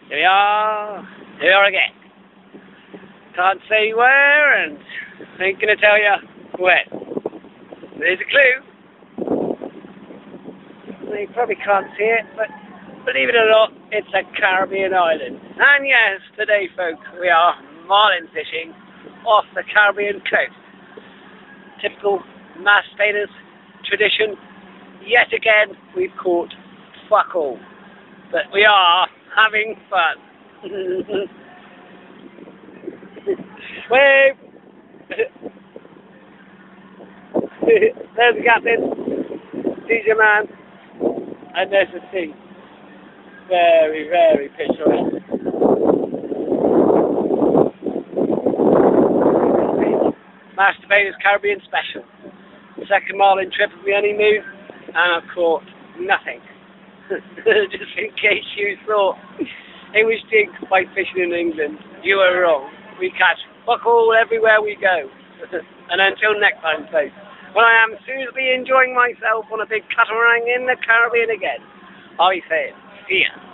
Here we are. Here we are again. Can't say where, and I ain't gonna tell you when. There's a clue. You probably can't see it, but believe it or not, it's a Caribbean island. And yes, today, folks, we are marlin fishing off the Caribbean coast. Typical masterbaits tradition. Yet again, we've caught fuck all. But we are having fun. Wave! There's the captain. He's your man. And there's the sea. Very, very picturesque. Masterbaits Caribbean special. Second marlin trip of the honeymoon, and I've caught nothing. Just in case you thought it was jinxed by fishing in England, you were wrong. We catch fuck all everywhere we go. And until next time, folks, when I am soon-to-be enjoying myself on a big catamaran in the Caribbean again, I'll be saying, see ya.